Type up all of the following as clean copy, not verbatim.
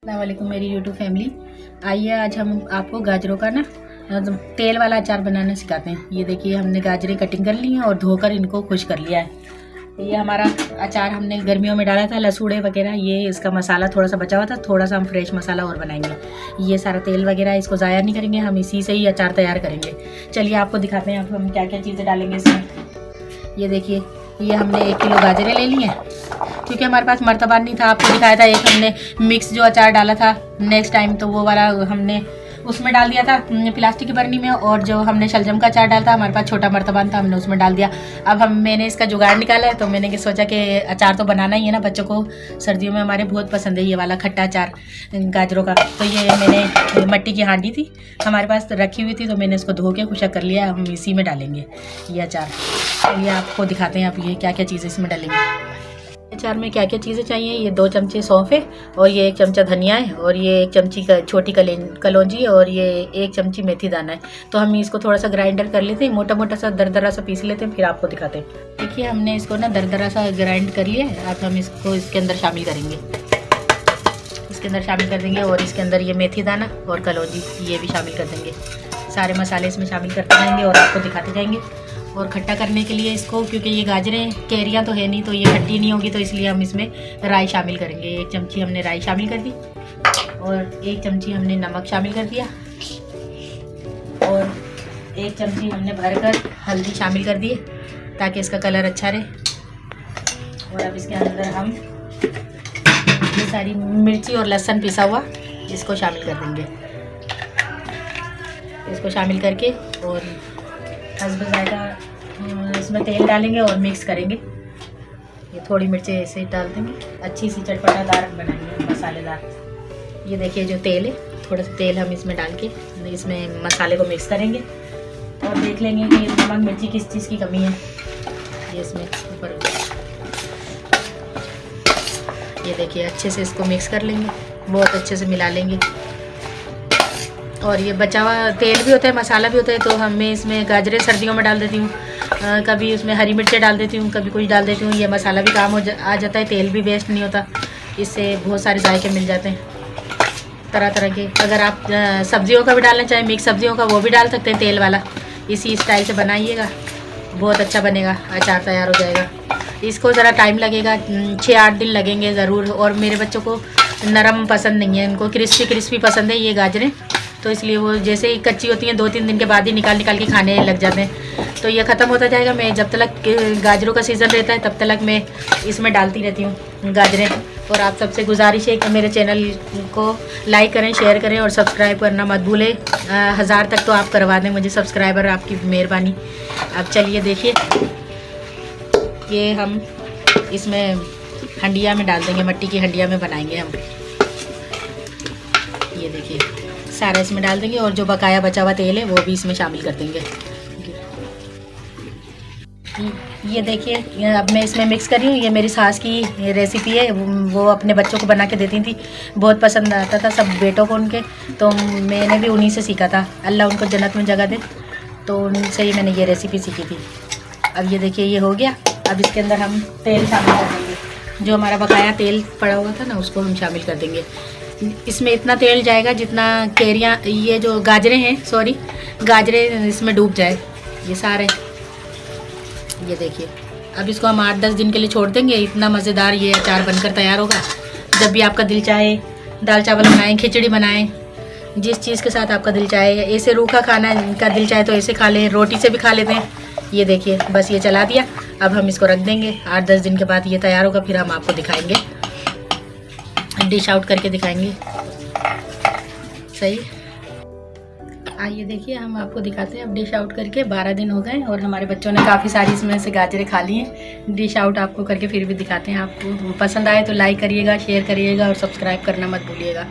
अस्सलाम वालेकुम मेरी यूट्यूब फैमिली। आइए आज हम आपको गाजरों का ना तेल वाला अचार बनाना सिखाते हैं। ये देखिए हमने गाजरें कटिंग कर ली हैं और धोकर इनको खुश कर लिया है। ये हमारा अचार हमने गर्मियों में डाला था, लसूड़े वगैरह। ये इसका मसाला थोड़ा सा बचा हुआ था, थोड़ा सा हम फ्रेश मसाला और बनाएंगे। ये सारा तेल वगैरह इसको ज़ाया नहीं करेंगे, हम इसी से ही अचार तैयार करेंगे। चलिए आपको दिखाते हैं अब हम क्या क्या चीज़ें डालेंगे इसमें। ये देखिए ये हमने 1 किलो गाजरें ले ली हैं, क्योंकि हमारे पास मर्तबान नहीं था। आपको दिखाया था एक हमने मिक्स जो अचार डाला था नेक्स्ट टाइम, तो वो वाला हमने उसमें डाल दिया था प्लास्टिक की बर्नी में। और जो हमने शलजम का अचार डाला था, हमारे पास छोटा मर्तबान था, हमने उसमें डाल दिया। अब मैंने इसका जुगाड़ निकाला है, तो मैंने सोचा कि अचार तो बनाना ही है ना, बच्चों को सर्दियों में हमारे बहुत पसंद है ये वाला खट्टा अचार गाजरों का। तो ये मैंने मट्टी की हांडी थी हमारे पास रखी हुई थी, तो मैंने इसको धो के खुशक कर लिया। हम इसी में डालेंगे ये अचार। ये आपको दिखाते हैं आप ये क्या क्या चीज़ें इसमें डालेंगे। अचार में क्या क्या चीज़ें चाहिए। ये 2 चमचे सौंफ है, और ये 1 चमचा धनिया है, और ये 1 चमची छोटी कलौंजी, और ये 1 चमची मेथी दाना है। तो हम इसको थोड़ा सा ग्राइंडर कर लेते हैं, मोटा मोटा सा दरदरा सा पीस लेते हैं, फिर आपको दिखाते हैं। देखिए हमने इसको ना दरदरा सा ग्राइंड कर लिया है। अब हम इसको इसके अंदर शामिल करेंगे, इसके अंदर शामिल कर देंगे। और इसके अंदर ये मेथी दाना और कलौंजी ये भी शामिल कर देंगे। सारे मसाले इसमें शामिल करते जाएंगे और आपको दिखाते जाएंगे। और खट्टा करने के लिए इसको, क्योंकि ये गाजरें कैरियाँ तो है नहीं, तो ये खट्टी नहीं होगी, तो इसलिए हम इसमें राई शामिल करेंगे। 1 चमची हमने राई शामिल कर दी, और 1 चमची हमने नमक शामिल कर दिया, और 1 चमची हमने भरकर हल्दी शामिल कर दी, ताकि इसका कलर अच्छा रहे। और अब इसके अंदर हम ये सारी मिर्ची और लहसुन पिसा हुआ इसको शामिल कर देंगे। इसको शामिल करके और हस्ब जायका इसमें तेल डालेंगे और मिक्स करेंगे। ये थोड़ी मिर्चें ऐसे ही डाल देंगे, अच्छी सी चटपटादार बनाएंगे, मसालेदार। ये देखिए जो तेल है, थोड़ा सा तेल हम इसमें डाल के इसमें मसाले को मिक्स करेंगे, और देख लेंगे कि नमक मिर्ची किस चीज़ की कमी है। ये इसमें ऊपर ये देखिए अच्छे से इसको मिक्स कर लेंगे, बहुत अच्छे से मिला लेंगे। और ये बचा हुआ तेल भी होता है, मसाला भी होता है, तो हमें इसमें गाजरें सर्दियों में डाल देती हूँ, कभी उसमें हरी मिर्चें डाल देती हूँ, कभी कुछ डाल देती हूँ। ये मसाला भी काम आ जाता है, तेल भी वेस्ट नहीं होता, इससे बहुत सारे जायके मिल जाते हैं तरह तरह के। अगर आप सब्जियों का भी डालना चाहें, मिक्स सब्जियों का, वो भी डाल सकते हैं तेल वाला। इसी स्टाइल से बनाइएगा, बहुत अच्छा बनेगा, अचार तैयार हो जाएगा। इसको ज़रा टाइम लगेगा, 6-8 दिन लगेंगे ज़रूर। और मेरे बच्चों को नरम पसंद नहीं है, इनको क्रिस्पी क्रिस्पी पसंद है ये गाजरें, तो इसलिए वो जैसे ही कच्ची होती हैं 2-3 दिन के बाद ही निकाल के खाने लग जाते हैं। तो ये ख़त्म होता जाएगा। मैं जब तक गाजरों का सीज़न रहता है तब तक मैं इसमें डालती रहती हूँ गाजरें। और आप सबसे गुजारिश है कि मेरे चैनल को लाइक करें, शेयर करें और सब्सक्राइब करना मत भूलें। 1000 तक तो आप करवा दें मुझे सब्सक्राइबर, आपकी मेहरबानी। अब चलिए देखिए, ये हम इसमें हंडिया में डाल देंगे, मट्टी की हंडिया में बनाएंगे हम। ये देखिए सारा इसमें डाल देंगे, और जो बकाया बचा हुआ तेल है वो भी इसमें शामिल कर देंगे। ये देखिए अब मैं इसमें मिक्स कर रही हूँ। ये मेरी सास की रेसिपी है, वो अपने बच्चों को बना के देती थी, बहुत पसंद आता था सब बेटों को उनके, तो मैंने भी उन्हीं से सीखा था। अल्लाह उनको जन्नत में जगह दे, तो उनसे ही मैंने ये रेसिपी सीखी थी। अब ये देखिए ये हो गया। अब इसके अंदर हम तेल शामिल कर देंगे, जो हमारा बकाया तेल पड़ा हुआ था ना, उसको हम शामिल कर देंगे। इसमें इतना तेल जाएगा जितना कैरियाँ, ये जो गाजरें हैं, सॉरी गाजरें इसमें डूब जाए ये सारे। ये देखिए अब इसको हम 8-10 दिन के लिए छोड़ देंगे। इतना मज़ेदार ये अचार बनकर तैयार होगा। जब भी आपका दिल चाहे दाल चावल बनाएं, खिचड़ी बनाएं, जिस चीज़ के साथ आपका दिल चाहे, ऐसे रूखा खाना का दिल चाहे तो ऐसे खा लें, रोटी से भी खा लेते हैं। ये देखिए बस ये चला दिया। अब हम इसको रख देंगे, 8-10 दिन के बाद ये तैयार होगा, फिर हम आपको दिखाएंगे, डिश आउट करके दिखाएंगे। सही, आइए देखिए हम आपको दिखाते हैं अब डिश आउट करके। 12 दिन हो गए और हमारे बच्चों ने काफ़ी सारी इसमें से गाजरें खा ली हैं। डिश आउट आपको करके फिर भी दिखाते हैं। आपको पसंद आए तो लाइक करिएगा, शेयर करिएगा और सब्सक्राइब करना मत भूलिएगा।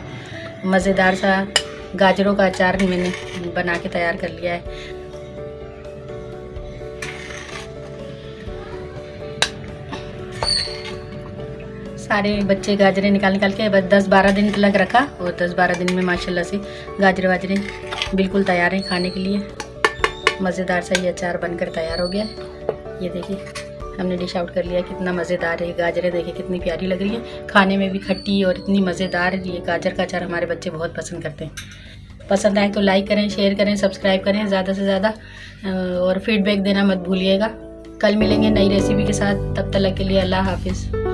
मज़ेदार सा गाजरों का अचार मैंने बना के तैयार कर लिया है। सारे बच्चे गाजरें निकाल के बस 10-12 दिन तक रखा, और 10-12 दिन में माशाल्लाह से गाजरें वाजरें बिल्कुल तैयार हैं खाने के लिए। मज़ेदार सा ये अचार बनकर तैयार हो गया। ये देखिए हमने डिश आउट कर लिया। कितना मज़ेदार है। गाजरें देखिए कितनी प्यारी लग रही है, खाने में भी खट्टी और इतनी मज़ेदार। ये गाजर का अचार हमारे बच्चे बहुत पसंद करते हैं। पसंद आए तो लाइक करें, शेयर करें, सब्सक्राइब करें ज़्यादा से ज़्यादा, और फीडबैक देना मत भूलिएगा। कल मिलेंगे नई रेसिपी के साथ, तब तक के लिए अल्लाह हाफिज़।